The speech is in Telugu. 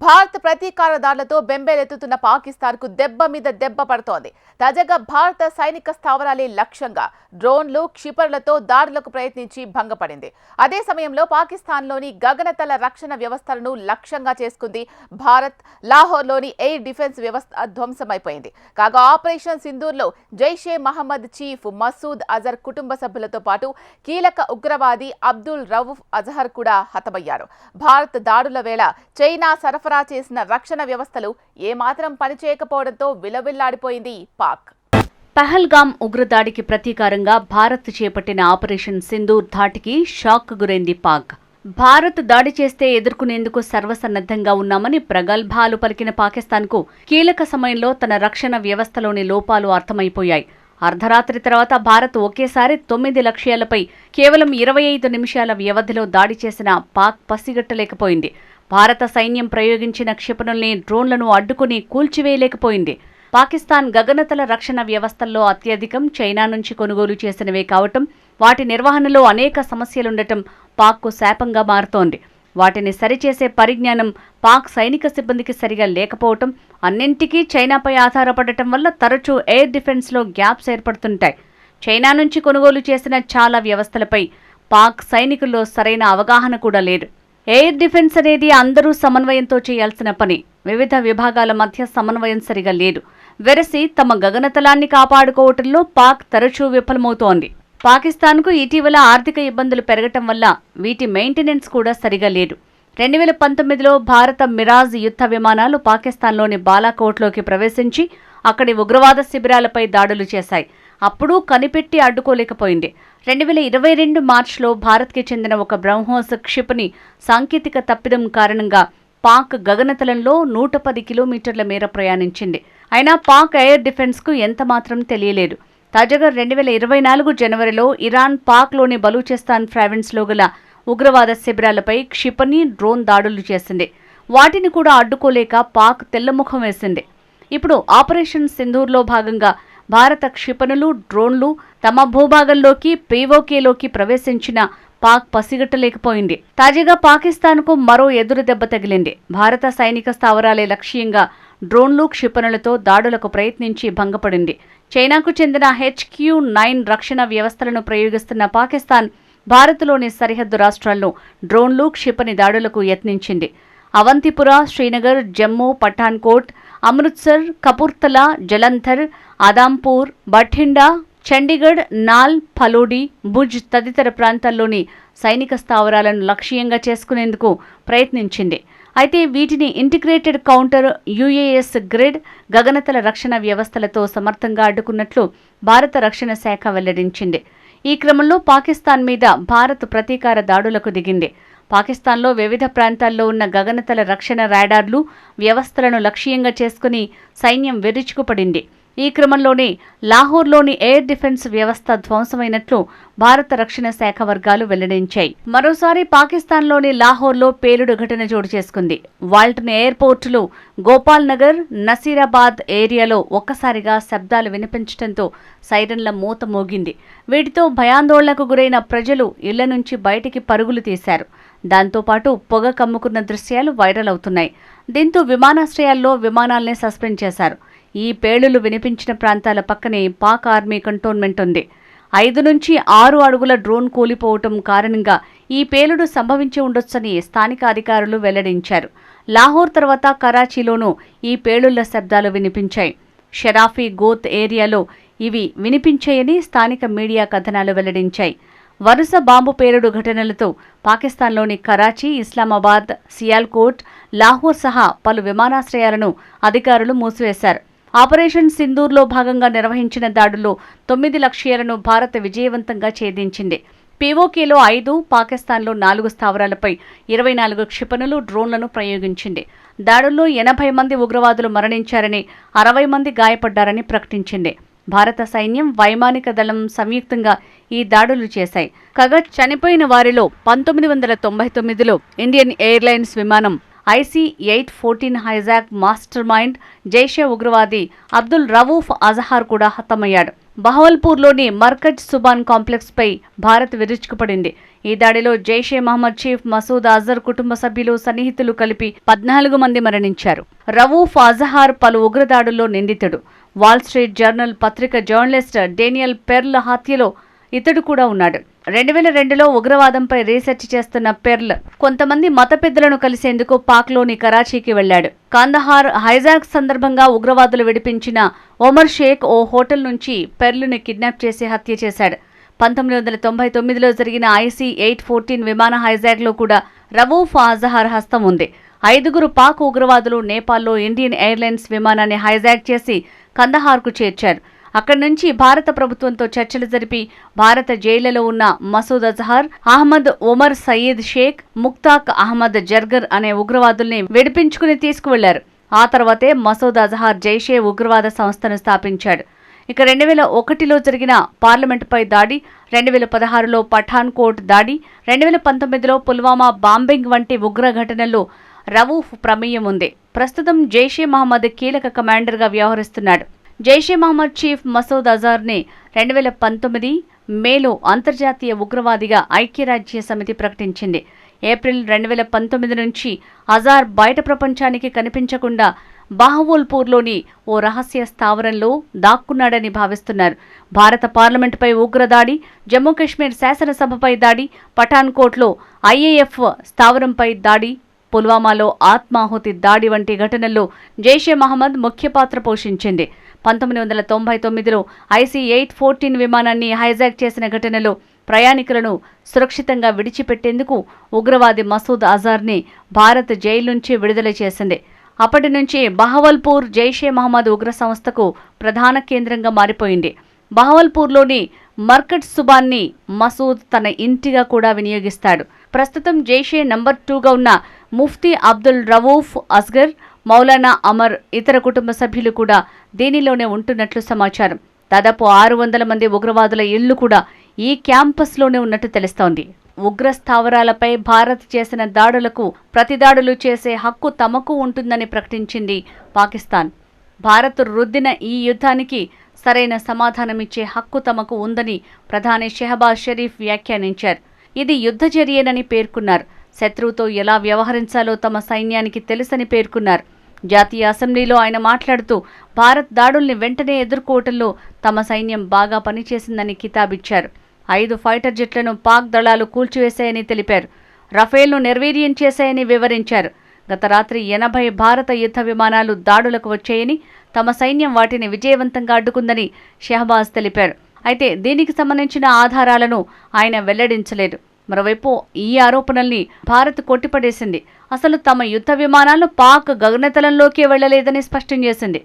భారత్ ప్రతీకారదారులతో బెంబేలెత్తుతున్న పాకిస్తాన్కు దెబ్బ మీద దెబ్బ పడుతోంది. తాజాగా భారత సైనిక స్థావరాలే లక్ష్యంగా డ్రోన్లు, క్షిపణులతో దాడులకు ప్రయత్నించి భంగపడింది. అదే సమయంలో పాకిస్తాన్లోని గగనతల రక్షణ వ్యవస్థలను లక్ష్యంగా చేసుకుంది భారత్. లాహోర్లోని ఎయిర్ డిఫెన్స్ వ్యవస్థ ధ్వంసమైపోయింది. కాగా ఆపరేషన్ సింధూర్లో జైషే మహమ్మద్ చీఫ్ మసూద్ అజర్ కుటుంబ సభ్యులతో పాటు కీలక ఉగ్రవాది అబ్దుల్ రవూఫ్ అజహర్ కూడా హతమయ్యారు. భారత్ దాడుల వేళ చైనా సరఫరా చేసిన రక్షణ వ్యవస్థలు ఏమాత్రం పనిచేయకపోవడంతో విలవిల్లాడిపోయింది పాక్. పహల్గామ్ ఉగ్రదాడికి ప్రతీకారంగా భారత్ చేపట్టిన ఆపరేషన్ సింధూర్ ధాటికి షాక్ గురైంది పాక్. భారత్ దాడి చేస్తే ఎదుర్కొనేందుకు సర్వసన్నద్ధంగా ఉన్నామని ప్రగల్భాలు పలికిన పాకిస్తాన్కు కీలక సమయంలో తన రక్షణ వ్యవస్థలోని లోపాలు అర్థమైపోయాయి. అర్ధరాత్రి తర్వాత భారత్ ఒకేసారి 9 లక్ష్యాలపై కేవలం 25 నిమిషాల వ్యవధిలో దాడి చేసిన పాక్ పసిగట్టలేకపోయింది. భారత సైన్యం ప్రయోగించిన క్షిపణుల్ని, డ్రోన్లను అడ్డుకుని కూల్చివేయలేకపోయింది. పాకిస్తాన్ గగనతల రక్షణ వ్యవస్థల్లో అత్యధికం చైనా నుంచి కొనుగోలు చేసినవే కావటం, వాటి నిర్వహణలో అనేక సమస్యలుండటం పాక్కు శాపంగా మారుతోంది. వాటిని సరిచేసే పరిజ్ఞానం పాక్ సైనిక సిబ్బందికి సరిగా లేకపోవటం, అన్నింటికీ చైనాపై ఆధారపడటం వల్ల తరచూ ఎయిర్ డిఫెన్స్లో గ్యాప్స్ ఏర్పడుతుంటాయి. చైనా నుంచి కొనుగోలు చేసిన చాలా వ్యవస్థలపై పాక్ సైనికుల్లో సరైన అవగాహన కూడా లేదు. ఎయిర్ డిఫెన్స్ అనేది అందరూ సమన్వయంతో చేయాల్సిన పని. వివిధ విభాగాల మధ్య సమన్వయం సరిగా లేదు. వెరసి తమ గగనతలాన్ని కాపాడుకోవటంలో పాక్ తరచూ విఫలమవుతోంది. పాకిస్తాన్కు ఇటీవల ఆర్థిక ఇబ్బందులు పెరగటం వల్ల వీటి మెయింటెనెన్స్ కూడా సరిగా లేదు. 2019లో భారత మిరాజ్ యుద్ధ విమానాలు పాకిస్తాన్లోని బాలాకోట్లోకి ప్రవేశించి అక్కడి ఉగ్రవాద శిబిరాలపై దాడులు చేశాయి. అప్పుడూ కనిపెట్టి అడ్డుకోలేకపోయింది. 2022 మార్చిలో భారత్కి చెందిన ఒక బ్రహ్మోస్ క్షిపణి సాంకేతిక తప్పిదం కారణంగా పాక్ గగనతలంలో 110 కిలోమీటర్ల మేర ప్రయాణించింది. అయినా పాక్ ఎయిర్ డిఫెన్స్కు ఎంతమాత్రం తెలియలేదు. తాజాగా 2024 జనవరిలో ఇరాన్ పాక్లోని బలూచిస్తాన్ ప్రావిన్స్లో గల ఉగ్రవాద శిబిరాలపై క్షిపణి, డ్రోన్ దాడులు చేసింది. వాటిని కూడా అడ్డుకోలేక పాక్ తెల్లముఖం వేసింది. ఇప్పుడు ఆపరేషన్ సింధూర్లో భాగంగా భారత క్షిపణులు, డ్రోన్లు తమ భూభాగంలోకి, పీఓకేలోకి ప్రవేశించిన పాక్ పసిగట్టలేకపోయింది. తాజాగా పాకిస్తాన్కు మరో ఎదురు దెబ్బ తగిలింది. భారత సైనిక స్థావరాలే లక్ష్యంగా డ్రోన్లు, క్షిపణులతో దాడులకు ప్రయత్నించి భంగపడింది. చైనాకు చెందిన HQ-9 రక్షణ వ్యవస్థలను ప్రయోగిస్తున్న పాకిస్తాన్ భారత్లోని సరిహద్దు రాష్ట్రాల్లో డ్రోన్లు, క్షిపణి దాడులకు యత్నించింది. అవంతిపుర, శ్రీనగర్, జమ్మూ, పఠాన్కోట్, అమృత్సర్, కపూర్తలా, జలంధర్, ఆదాంపూర్, బఠిండా, చండీగఢ్, నాల్, ఫలోడి, భుజ్ తదితర ప్రాంతాల్లోని సైనిక స్థావరాలను లక్ష్యంగా చేసుకునేందుకు ప్రయత్నించింది. అయితే వీటిని ఇంటిగ్రేటెడ్ కౌంటర్ UAS గ్రిడ్, గగనతల రక్షణ వ్యవస్థలతో సమర్థంగా అడ్డుకున్నట్లు భారత రక్షణ శాఖ వెల్లడించింది. ఈ క్రమంలో పాకిస్తాన్ మీద భారత్ ప్రతీకార దాడులకు దిగింది. పాకిస్తాన్లో వివిధ ప్రాంతాల్లో ఉన్న గగనతల రక్షణ రాడార్లు, వ్యవస్థలను లక్ష్యంగా చేసుకుని సైన్యం విరుచుకుపడింది. ఈ క్రమంలోనే లాహోర్లోని ఎయిర్ డిఫెన్స్ వ్యవస్థ ధ్వంసమైనట్లు భారత రక్షణ శాఖ వర్గాలు వెల్లడించాయి. మరోసారి పాకిస్తాన్లోని లాహోర్లో పేలుడు ఘటన చోటు చేసుకుంది. వాల్టన్ ఎయిర్పోర్టులో గోపాల్ నగర్, నసీరాబాద్ ఏరియాలో ఒక్కసారిగా శబ్దాలు వినిపించడంతో సైరన్ల మూత మోగింది. వీటితో భయాందోళనకు గురైన ప్రజలు ఇళ్ల నుంచి బయటికి పరుగులు తీశారు. దాంతోపాటు పొగ కమ్ముకున్న దృశ్యాలు వైరల్ అవుతున్నాయి. దీంతో విమానాశ్రయాల్లో విమానాల్ని సస్పెండ్ చేశారు. ఈ పేలులు వినిపించిన ప్రాంతాల పక్కనే పాక్ ఆర్మీ కంటోన్మెంట్ ఉంది. 5 నుంచి 6 అడుగుల డ్రోన్ కూలిపోవటం కారణంగా ఈ పేలుడు సంభవించి ఉండొచ్చని స్థానిక అధికారులు వెల్లడించారు. లాహోర్ తర్వాత కరాచీలోనూ ఈ పేలుళ్ల శబ్దాలు వినిపించాయి. షరాఫీ గోత్ ఏరియాలో ఇవి వినిపించాయని స్థానిక మీడియా కథనాలు వెల్లడించాయి. వరుస బాంబు పేలుడు ఘటనలతో పాకిస్తాన్లోని కరాచీ, ఇస్లామాబాద్, సియాల్కోట్, లాహోర్ సహా పలు విమానాశ్రయాలను అధికారులు మూసివేశారు. ఆపరేషన్ సింధూర్లో భాగంగా నిర్వహించిన దాడుల్లో 9 లక్ష్యాలను భారత్ విజయవంతంగా ఛేదించింది. పీఓకేలో 5, పాకిస్తాన్లో 4 స్థావరాలపై 24 క్షిపణులు, డ్రోన్లను ప్రయోగించింది. దాడుల్లో 80 మంది ఉగ్రవాదులు మరణించారని, 60 మంది గాయపడ్డారని ప్రకటించింది. భారత సైన్యం, వైమానిక దళం సంయుక్తంగా ఈ దాడులు చేశాయి. కాగా చనిపోయిన వారిలో 1999లో ఇండియన్ ఎయిర్లైన్స్ విమానం IC-814 hijack master mind Jaish-e ఉగ్రవాది అబ్దుల్ రవూఫ్ అజహార్ కూడా హతమయ్యాడు. బహవల్పూర్లోని మర్కజ్ సుబాన్ కాంప్లెక్స్ పై భారత్ విరుచుకుపడింది. ఈ దాడిలో జైషే మహమ్మద్ చీఫ్ మసూద్ అజర్ కుటుంబ సభ్యులు, సన్నిహితులు కలిపి 14 మంది మరణించారు. రవూఫ్ అజహార్ పలు ఉగ్రదాడుల్లో నిందితుడు. వాల్ స్ట్రీట్ జర్నల్ పత్రిక జర్నలిస్ట్ డేనియల్ పెర్ల్ హత్యలో ఇతడు కూడా ఉన్నాడు. 2002లో ఉగ్రవాదంపై రీసెర్చ్ చేస్తున్న పెర్ల్ కొంతమంది మత పెద్దలను కలిసేందుకు పాక్లోని కరాచీకి వెళ్లాడు. కాందహార్ హైజాక్ సందర్భంగా ఉగ్రవాదులు విడిపించిన ఒమర్ షేక్ ఓ హోటల్ నుంచి పెర్లుని కిడ్నాప్ చేసి హత్య చేశాడు. 1999లో జరిగిన IC-814 విమాన హైజాక్లో కూడా రవూఫ్ అజహార్ హస్తం ఉంది. 5గురు పాక్ ఉగ్రవాదులు నేపాల్లో ఇండియన్ ఎయిర్లైన్స్ విమానాన్ని హైజాక్ చేసి కందహార్కు చేర్చారు. అక్కడి నుంచి భారత ప్రభుత్వంతో చర్చలు జరిపి భారత జైళ్లలో ఉన్న మసూద్ అజహార్, అహ్మద్ ఒమర్ సయీద్ షేక్, ముక్తాక్ అహ్మద్ జర్గర్ అనే ఉగ్రవాదుల్ని విడిపించుకుని తీసుకువెళ్లారు. ఆ తర్వాతే మసూద్ అజహార్ జైషే ఉగ్రవాద సంస్థను స్థాపించాడు. ఇక 2001లో జరిగిన పార్లమెంటుపై దాడి, 2016లో పఠాన్ కోట్ దాడి, 2019లో పుల్వామా బాంబింగ్ వంటి ఉగ్ర ఘటనల్లో రవూఫ్ ప్రమేయం ఉంది. ప్రస్తుతం జైషే మహమ్మద్ కీలక కమాండర్గా వ్యవహరిస్తున్నాడు. జైషే మహమ్మద్ చీఫ్ మసూద్ అజార్ని 2019 మేలో అంతర్జాతీయ ఉగ్రవాదిగా ఐక్యరాజ్య సమితి ప్రకటించింది. ఏప్రిల్ 2019 నుంచి అజార్ బయట ప్రపంచానికి కనిపించకుండా బహవల్పూర్లోని ఓ రహస్య స్థావరంలో దాక్కున్నాడని భావిస్తున్నారు. భారత పార్లమెంటుపై ఉగ్రదాడి, జమ్మూ కాశ్మీర్ శాసనసభపై దాడి, పఠాన్కోట్లో IAF స్థావరంపై దాడి, పుల్వామాలో ఆత్మాహుతి దాడి వంటి ఘటనల్లో జైషే మహమ్మద్ ముఖ్య పాత్ర పోషించింది. 1999లో IC-814 విమానాన్ని హైజాక్ చేసిన ఘటనలో ప్రయాణికులను సురక్షితంగా విడిచిపెట్టేందుకు ఉగ్రవాది మసూద్ అజార్ని భారత్ జైలు నుంచి విడుదల చేసింది. అప్పటి నుంచి బహవల్పూర్ జైషే మహమ్మద్ ఉగ్ర సంస్థకు ప్రధాన కేంద్రంగా మారిపోయింది. బహవల్పూర్లోని మర్కజ్ సుబాన్ని మసూద్ తన ఇంటిగా కూడా వినియోగిస్తాడు. ప్రస్తుతం జైషే నంబర్ 2గా ఉన్న ముఫ్తీ అబ్దుల్ రవూఫ్ అస్గర్, మౌలానా అమర్ ఇతర కుటుంబ సభ్యులు కూడా దీనిలోనే ఉంటున్నట్లు సమాచారం. దాదాపు 600 మంది ఉగ్రవాదుల ఇళ్లు కూడా ఈ క్యాంపస్లోనే ఉన్నట్టు తెలుస్తోంది. ఉగ్ర స్థావరాలపై భారత్ చేసిన దాడులకు ప్రతిదాడులు చేసే హక్కు తమకు ఉంటుందని ప్రకటించింది పాకిస్తాన్. భారత్ రుద్దిన ఈ యుద్ధానికి సరైన సమాధానమిచ్చే హక్కు తమకు ఉందని ప్రధాని షెహబాజ్ షరీఫ్ వ్యాఖ్యానించారు. ఇది యుద్ధచర్యేనని పేర్కొన్నారు. శత్రువుతో ఎలా వ్యవహరించాలో తమ సైన్యానికి తెలుసని పేర్కొన్నారు. జాతీయ అసెంబ్లీలో ఆయన మాట్లాడుతూ భారత్ దాడుల్ని వెంటనే ఎదుర్కోవటంలో తమ సైన్యం బాగా పనిచేసిందని కితాబిచ్చారు. 5 ఫైటర్ జెట్లను పాక్ దళాలు కూల్చివేశాయని తెలిపారు. రఫేల్ను నిర్వీర్యం చేశాయని వివరించారు. గత రాత్రి 80 భారత యుద్ధ విమానాలు దాడులకు వచ్చాయని, తమ సైన్యం వాటిని విజయవంతంగా అడ్డుకుందని షెహబాజ్ తెలిపారు. అయితే దీనికి సంబంధించిన ఆధారాలను ఆయన వెల్లడించలేదు. మరోవైపు ఈ ఆరోపణల్ని భారత్ కొట్టిపడేసింది. అసలు తమ యుద్ధ విమానాలు పాక్ గగనతలంలోకి వెళ్లలేదని స్పష్టం చేసింది.